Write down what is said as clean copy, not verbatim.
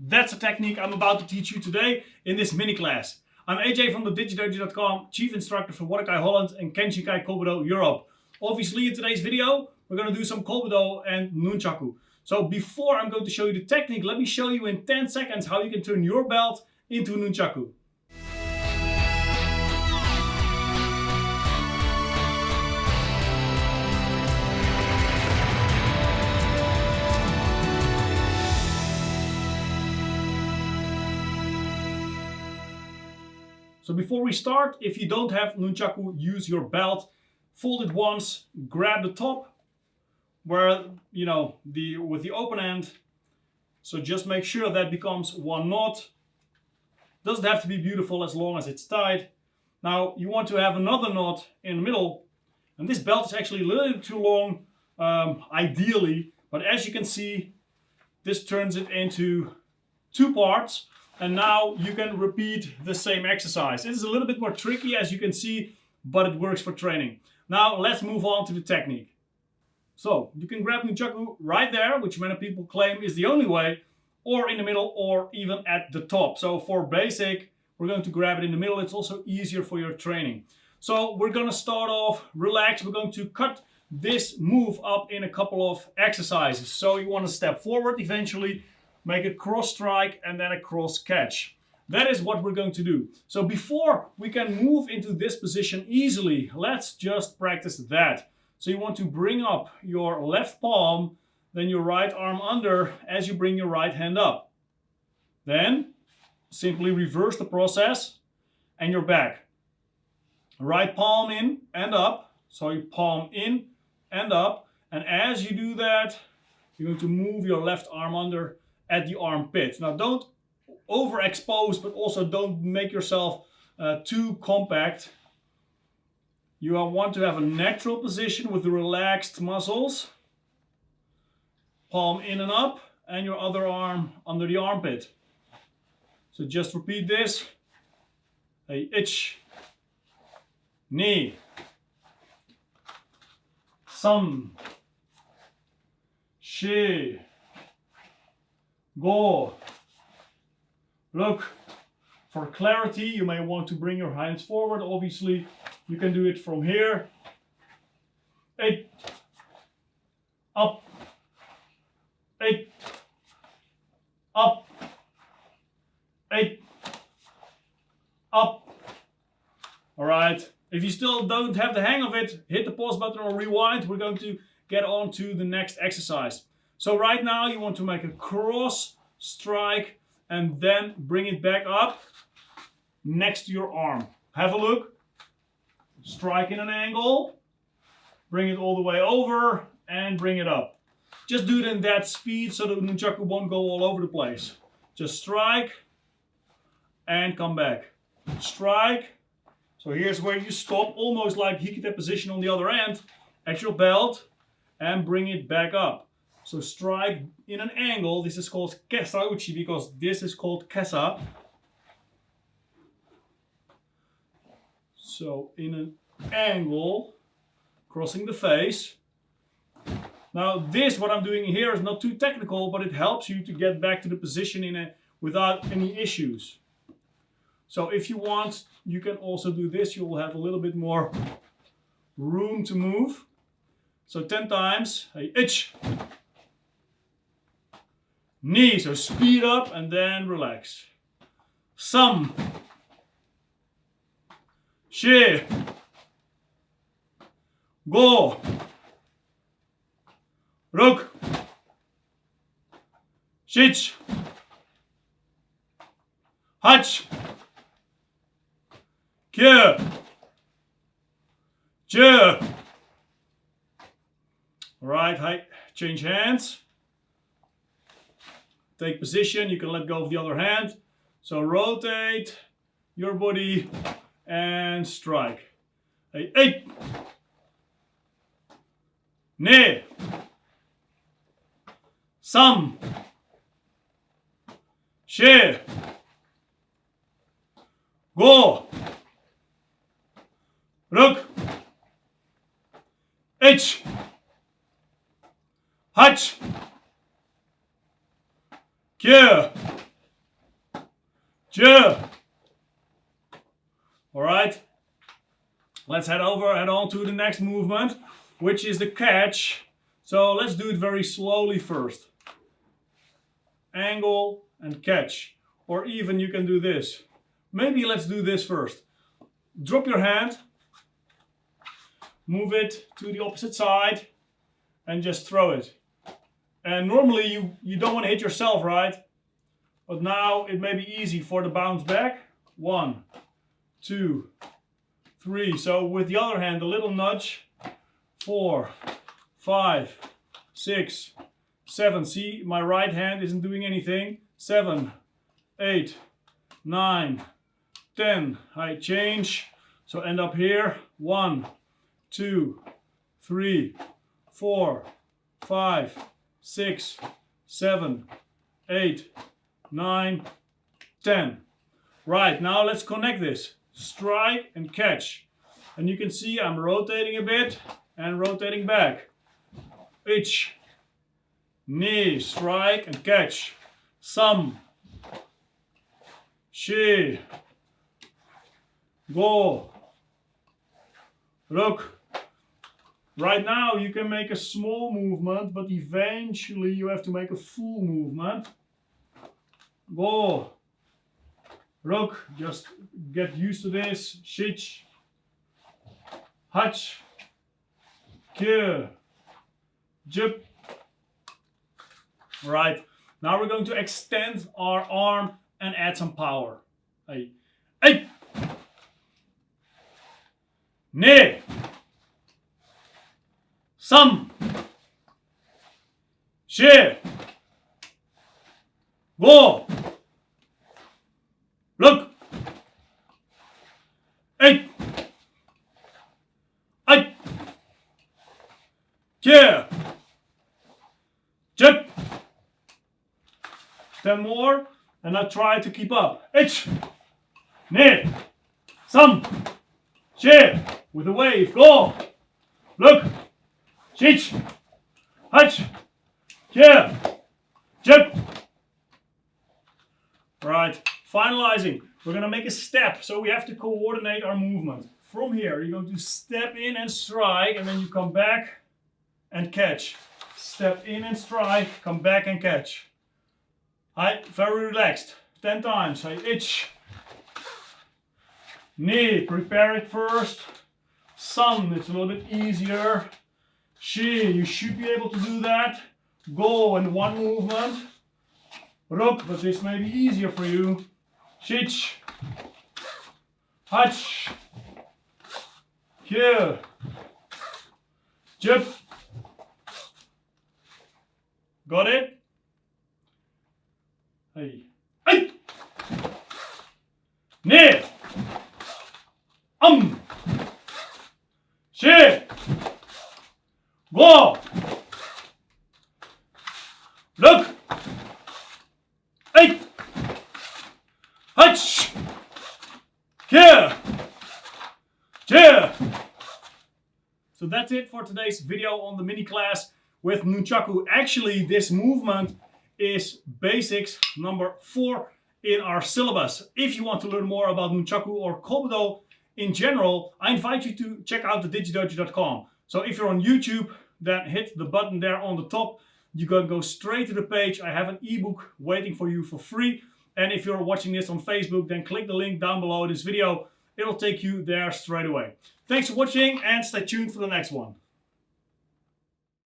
That's a technique I'm about to teach you today in this mini class. I'm AJ from the Digi Chief Instructor for Wadakai Holland and Kenshinkai Kobudo Europe. Obviously in today's video we're going to do some Kobudo and Nunchaku. So before I'm going to show you the technique, let me show you in 10 seconds how you can turn your belt into Nunchaku. So before we start, if you don't have Nunchaku, use your belt. Fold it once, grab the top where, with the open end. So just make sure that becomes one knot. Doesn't have to be beautiful as long as it's tied. Now you want to have another knot in the middle. And this belt is actually a little bit too long, ideally. But as you can see, this turns it into two parts. And now you can repeat the same exercise. It is a little bit more tricky as you can see, but it works for training. Now let's move on to the technique. So you can grab Nunchaku right there, which many people claim is the only way, or in the middle, or even at the top. So for basic, we're going to grab it in the middle. It's also easier for your training. So we're going to start off relaxed. We're going to cut this move up in a couple of exercises. So you want to step forward eventually, make a cross strike and then a cross catch. That is what we're going to do. So before we can move into this position easily, let's just practice that. So you want to bring up your left palm, then your right arm under as you bring your right hand up. Then simply reverse the process and you're back. Right palm in and up. So you palm in and up. And as you do that, you're going to move your left arm under at the armpit. Now don't overexpose, but also don't make yourself too compact. You want to have a natural position with the relaxed muscles. Palm in and up, and your other arm under the armpit. So just repeat this. Hey, ich, ni, sam, shi, go. Look, for clarity, you may want to bring your hands forward. Obviously, you can do it from here. 8, up, 8, up, 8, up. All right. If you still don't have the hang of it, hit the pause button or rewind. We're going to get on to the next exercise. So right now you want to make a cross strike and then bring it back up next to your arm. Have a look. Strike in an angle. Bring it all the way over and bring it up. Just do it in that speed so the Nunchaku won't go all over the place. Just strike and come back. Strike. So here's where you stop, almost like hikite position on the other end, at your belt, and bring it back up. So strike in an angle. This is called kesa uchi because this is called kesa. So in an angle, crossing the face. Now this, what I'm doing here, is not too technical, but it helps you to get back to the position without any issues. So if you want, you can also do this. You will have a little bit more room to move. So 10 times. Hey, ich. Knee, so speed up and then relax. Sam. Shi. Go. Ruk. Shich. Hach. Kye. Je. Alright, hi. Change hands. Take position, you can let go of the other hand. So rotate your body and strike. 8. Ne. Sam. She. Go. Ruk. Ich. Hach. Kye. Jump. Alright, let's head on to the next movement, which is the catch. So let's do it very slowly first. Angle and catch. Or even you can do this. Maybe let's do this first. Drop your hand, move it to the opposite side, and just throw it. And normally you don't want to hit yourself, right? But now it may be easy for the bounce back. 1, 2, 3. So with the other hand, a little nudge. 4, 5, 6, 7. See, my right hand isn't doing anything. 7, 8, 9, 10. I change. So end up here. 1, 2, 3, 4, 5, 6, 7, 8, 9, 10. Right, now let's connect this. Strike and catch. And you can see I'm rotating a bit and rotating back. Ich, knee, strike and catch. Sam, shi, go, look. Right now you can make a small movement, but eventually you have to make a full movement. Go. Look, just get used to this. Shich, hach, kir, jump. Right, now we're going to extend our arm and add some power. Hey, hey, ne, sam, she, go. Look! 8! 8! Yeah! Jump! 10 more, and I try to keep up. 8! Ne! Sam! She! With a wave, go! Look! Shich! Hutch! Yeah! Jump! Right. Finalizing, we're going to make a step, so we have to coordinate our movement. From here, you're going to step in and strike, and then you come back and catch. Step in and strike, come back and catch. Very relaxed. 10 times. Ich. Knee, prepare it first. Sun, it's a little bit easier. Shi, you should be able to do that. Go in one movement. Ruk, but this may be easier for you. Shich, hach, here, jump. Got it? Hey, hey, ne, she, go, look. Hey! Hutch! Here! Here! So that's it for today's video on the mini class with Nunchaku. Actually, this movement is basics number 4 in our syllabus. If you want to learn more about Nunchaku or Kobudo in general, I invite you to check out the digidojo.com. So if you're on YouTube, then hit the button there on the top. You can go straight to the page. I have an ebook waiting for you for free. And if you're watching this on Facebook, then click the link down below this video. It'll take you there straight away. Thanks for watching and stay tuned for the next one.